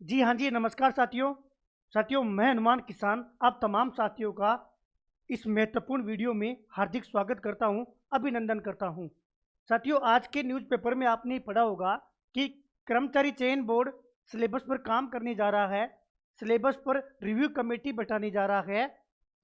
जी हाँ जी, नमस्कार साथियों। साथियों, मैं हनुमान किसान आप तमाम साथियों का इस महत्वपूर्ण वीडियो में हार्दिक स्वागत करता हूं, अभिनंदन करता हूं। साथियों, आज के न्यूज़पेपर में आपने पढ़ा होगा कि कर्मचारी चयन बोर्ड सिलेबस पर काम करने जा रहा है, सिलेबस पर रिव्यू कमेटी बैठाने जा रहा है।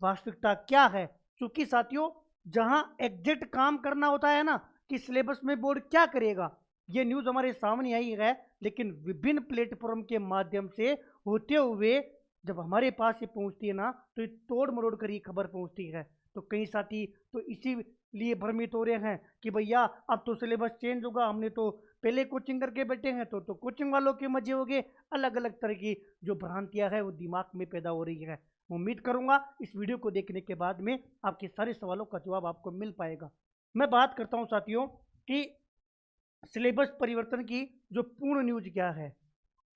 वास्तविकता क्या है? क्योंकि साथियों, जहां एग्जैक्ट काम करना होता है ना कि सिलेबस में बोर्ड क्या करेगा, ये न्यूज़ हमारे सामने आई है, लेकिन विभिन्न प्लेटफॉर्म के माध्यम से होते हुए जब हमारे पास ये पहुंचती है ना, तो ये तोड़ मरोड़ कर ये खबर पहुंचती है। तो कई साथी तो इसी लिए भ्रमित हो रहे हैं कि भैया अब तो सिलेबस चेंज होगा, हमने तो पहले कोचिंग करके बैठे हैं तो कोचिंग वालों के मजे हो गए। अलग अलग तरह की जो भ्रांतियां है वो दिमाग में पैदा हो रही है। उम्मीद करूंगा इस वीडियो को देखने के बाद में आपके सारे सवालों का जवाब आपको मिल पाएगा। मैं बात करता हूं साथियों कि सिलेबस परिवर्तन की जो पूर्ण न्यूज क्या है।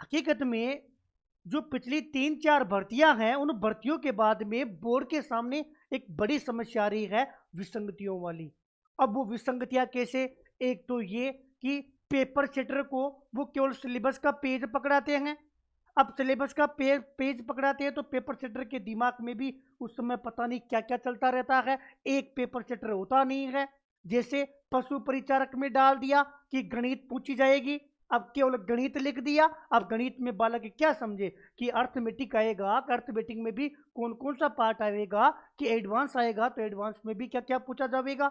हकीकत में जो पिछली 3-4 भर्तियां हैं, उन भर्तियों के बाद में बोर्ड के सामने एक बड़ी समस्या आ रही है, विसंगतियों वाली। अब वो विसंगतियां कैसे? एक तो ये कि पेपर सेटर को वो केवल सिलेबस का पेज पकड़ाते हैं। अब सिलेबस का पेज पकड़ाते हैं तो पेपर सेटर के दिमाग में भी उस समय पता नहीं क्या क्या चलता रहता है। एक पेपर सेटर होता नहीं है। जैसे पशु परिचारक में डाल दिया कि गणित पूछी जाएगी, अब केवल गणित लिख दिया। अब गणित में बालक क्या समझे कि अर्थमेटिक आएगा, अर्थमेटिक में भी कौन कौन सा पार्ट आएगा, कि एडवांस आएगा तो एडवांस में भी क्या क्या पूछा जाएगा,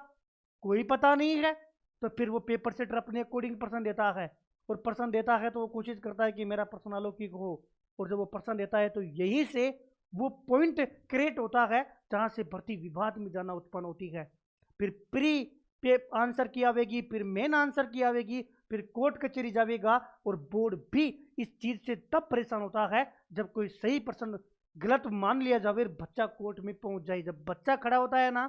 कोई पता नहीं है। तो फिर वो पेपर सेटर अपने अकॉर्डिंग प्रश्न देता है, और प्रश्न देता है तो वो कोशिश करता है कि मेरा प्रश्न अलौकिक हो। और जब वो प्रश्न देता है तो यहीं से वो पॉइंट क्रिएट होता है जहां से भर्ती विवाद में जाना उत्पन्न होती है। फिर प्री पे आंसर की आवेगी, फिर मेन आंसर की आवेगी, फिर कोर्ट कचहरी जाएगा। और बोर्ड भी इस चीज से तब परेशान होता है जब कोई सही प्रश्न गलत मान लिया जाए, बच्चा कोर्ट में पहुंच जाए। जब बच्चा खड़ा होता है ना,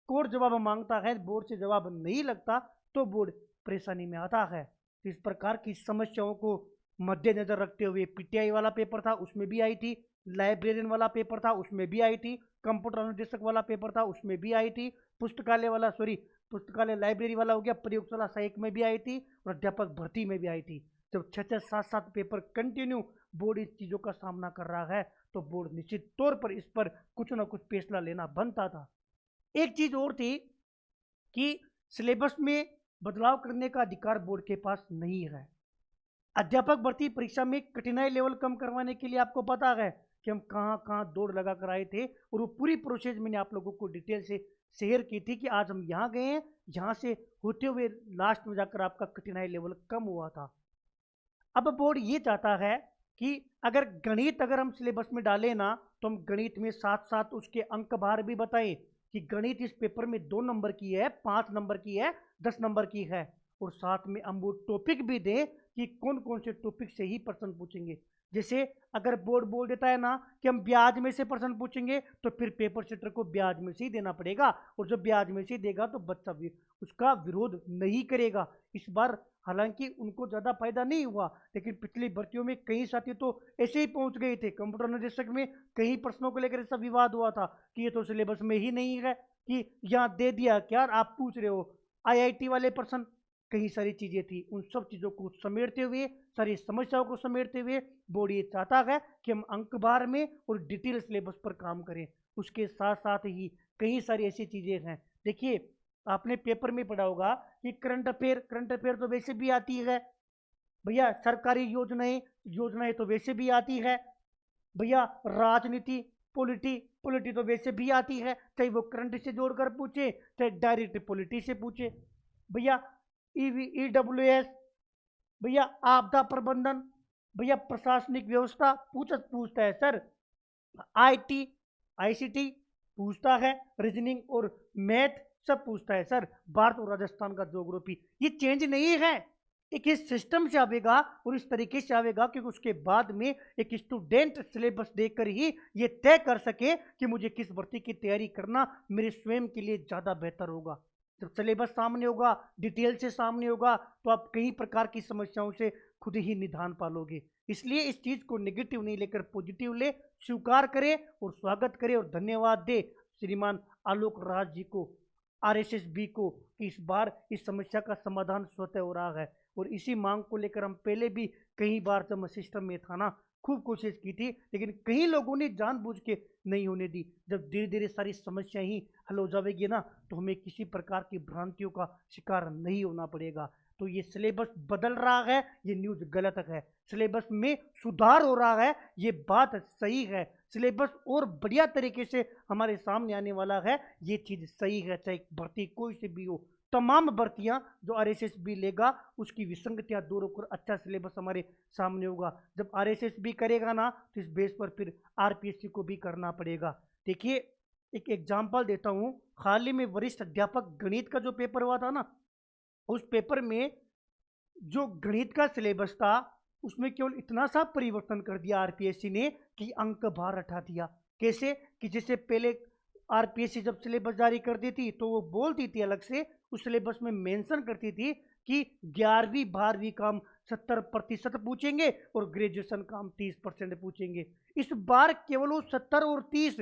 कोर्ट जवाब मांगता है, बोर्ड से जवाब नहीं लगता, तो बोर्ड परेशानी में आता है। इस प्रकार की समस्याओं को मद्देनजर रखते हुए पीटीआई वाला पेपर था, उसमें भी आई थी। लाइब्रेरियन वाला पेपर था, उसमें भी आई थी। कंप्यूटर अनुदेशक वाला पेपर था, उसमें भी आई थी। पुस्तकालय वाला, सॉरी, पुस्तकालय लाइब्रेरी वाला हो गया, प्रयोगशाला सहायक में भी आई थी, और अध्यापक भर्ती में भी आई थी। जब 6-6, 7-7 पेपर कंटिन्यू बोर्ड इस चीज़ों का सामना कर रहा है, तो बोर्ड निश्चित तौर पर इस पर कुछ ना कुछ फैसला लेना बनता था। एक चीज और थी कि सिलेबस में बदलाव करने का अधिकार बोर्ड के पास नहीं है। अध्यापक भर्ती परीक्षा में कठिनाई लेवल कम करवाने के लिए आपको पता है कि हम कहाँ कहाँ दौड़ लगा कर आए थे, और वो पूरी प्रोसेस मैंने आप लोगों को डिटेल से शेयर की थी कि आज हम यहाँ गए हैं, यहाँ से होते हुए लास्ट में जाकर आपका कठिनाई लेवल कम हुआ था। अब बोर्ड ये चाहता है कि अगर हम सिलेबस में डालें ना, तो हम गणित में साथ साथ उसके अंक भार भी बताएं कि गणित इस पेपर में 2 नंबर की है, 5 नंबर की है, 10 नंबर की है। और साथ में हम वो टॉपिक भी दें कि कौन कौन से टॉपिक से ही प्रश्न पूछेंगे। जैसे अगर बोर्ड बोल देता है ना कि हम ब्याज में से प्रश्न पूछेंगे, तो फिर पेपर सेटर को ब्याज में से ही देना पड़ेगा, और जब ब्याज में से देगा तो बच्चा भी उसका विरोध नहीं करेगा। इस बार हालांकि उनको ज़्यादा फायदा नहीं हुआ, लेकिन पिछली भर्तियों में कई साथी तो ऐसे ही पहुंच गए थे। कंप्यूटर निर्देशक में कई प्रश्नों को लेकर ऐसा विवाद हुआ था कि ये तो सिलेबस में ही नहीं है, कि यहाँ दे दिया क्या आप पूछ रहे हो। आईआईटी वाले प्रश्न, कई सारी चीजें थी। उन सब चीजों को समेटते हुए, सारी समस्याओं को समेटते हुए, बोर्ड ये चाहता है कि हम अंक भार में और डिटेल सिलेबस पर काम करें। उसके साथ साथ ही कई सारी ऐसी चीजें हैं। देखिए, आपने पेपर में पढ़ा होगा कि करंट अफेयर तो वैसे भी आती है भैया। सरकारी योजनाएं योजनाएं तो वैसे भी आती है भैया। राजनीति, पॉलिटी पॉलिटी तो वैसे भी आती है, चाहे वो करंट से जोड़कर पूछे, चाहे डायरेक्ट पॉलिटी से पूछे भैया। ईडब्ल्यूएस भैया, आपदा प्रबंधन भैया, प्रशासनिक व्यवस्था पूछता है सर। आईटी, आईसीटी पूछता है, रीजनिंग और मैथ सब पूछता है सर। भारत और राजस्थान का ज्योग्राफी ये चेंज नहीं है, एक इस सिस्टम से आवेगा और इस तरीके से आवेगा कि उसके बाद में एक स्टूडेंट सिलेबस देखकर ही ये तय कर सके कि मुझे किस भर्ती की तैयारी करना मेरे स्वयं के लिए ज़्यादा बेहतर होगा। जब सिलेबस सामने होगा, डिटेल से सामने होगा, तो आप कई प्रकार की समस्याओं से खुद ही निदान पालोगे। इसलिए इस चीज को नेगेटिव नहीं लेकर पॉजिटिव ले, स्वीकार करे और स्वागत करे और धन्यवाद दे श्रीमान आलोक राज जी को, आरएसएस बी को, कि इस बार इस समस्या का समाधान स्वतः हो रहा है। और इसी मांग को लेकर हम पहले भी कई बार जब मैं सिस्टम में था ना, खूब कोशिश की थी, लेकिन कई लोगों ने जानबूझ के नहीं होने दी। जब धीरे धीरे सारी समस्या ही हल हो जाएगी ना, तो हमें किसी प्रकार की भ्रांतियों का शिकार नहीं होना पड़ेगा। तो ये सिलेबस बदल रहा है, ये न्यूज़ गलत है। सिलेबस में सुधार हो रहा है, ये बात सही है। सिलेबस और बढ़िया तरीके से हमारे सामने आने वाला है, ये चीज़ सही है। चाहे भर्ती कोई से भी हो, तमाम भर्तियां जो आरएसएस भी लेगा, उसकी विसंगतियां दूर होकर अच्छा सिलेबस हमारे सामने होगा। जब आरएसएस भी करेगा ना, तो इस बेस पर फिर आरपीएससी को भी करना पड़ेगा। देखिए, एक एग्जाम्पल देता हूँ। हाल ही में वरिष्ठ अध्यापक गणित का जो पेपर हुआ था ना, उस पेपर में जो गणित का सिलेबस था, उसमें केवल इतना सा परिवर्तन कर दिया आरपीएससी ने कि अंक बाहर हटा दिया। कैसे? कि जैसे पहले आरपीएससी जब सिलेबस जारी करती थी, तो वो बोलती थी अलग से, उस सिलेबस में मेंशन करती थी कि 11वीं 12वीं का हम 70% पूछेंगे और ग्रेजुएशन का हम 30% पूछेंगे। इस बार केवल वो 70 और 30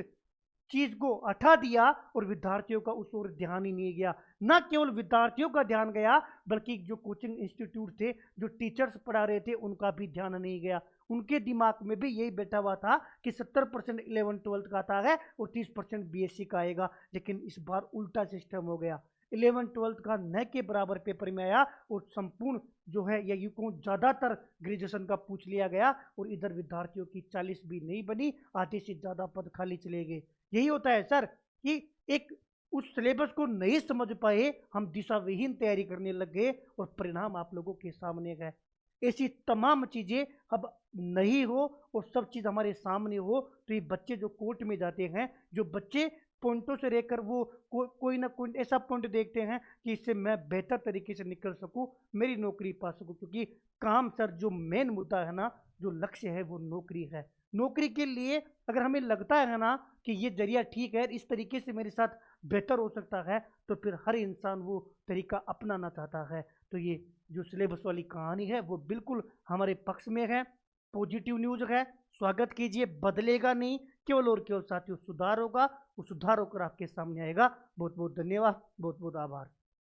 चीज को हटा दिया और विद्यार्थियों का उस ओर ध्यान ही नहीं गया। न केवल विद्यार्थियों का ध्यान गया, बल्कि जो कोचिंग इंस्टीट्यूट थे, जो टीचर्स पढ़ा रहे थे, उनका भी ध्यान नहीं गया। उनके दिमाग में भी यही बैठा हुआ था कि 70% 11-12 का आता है और 30% बीएससी का आएगा। लेकिन इस बार उल्टा सिस्टम हो गया। 11-12 का न के बराबर पेपर में आया और संपूर्ण जो है, या यूं कहूं ज्यादातर ग्रेजुएशन का पूछ लिया गया, और इधर विद्यार्थियों की 40 भी नहीं बनी, आधे से ज्यादा पद खाली चले गए। यही होता है सर, कि एक उस सिलेबस को नहीं समझ पाए, हम दिशा विहीन तैयारी करने लग गए और परिणाम आप लोगों के सामने है। ऐसी तमाम चीजें अब नहीं हो और सब चीज हमारे सामने हो, तो ये बच्चे जो कोर्ट में जाते हैं, जो बच्चे पॉइंटों से रहकर वो कोई ना कोई ऐसा पॉइंट देखते हैं कि इससे मैं बेहतर तरीके से निकल सकूं, मेरी नौकरी पा सकूं। क्योंकि काम सर, जो मेन मुद्दा है ना, जो लक्ष्य है, वो नौकरी है। नौकरी के लिए अगर हमें लगता है ना कि ये जरिया ठीक है, इस तरीके से मेरे साथ बेहतर हो सकता है, तो फिर हर इंसान वो तरीका अपनाना चाहता है। तो ये जो सिलेबस वाली कहानी है, वो बिल्कुल हमारे पक्ष में है, पॉजिटिव न्यूज है। स्वागत कीजिए, बदलेगा नहीं, केवल और केवल साथियों सुधार होगा, वो सुधार होकर आपके सामने आएगा। बहुत बहुत धन्यवाद, बहुत बहुत आभार।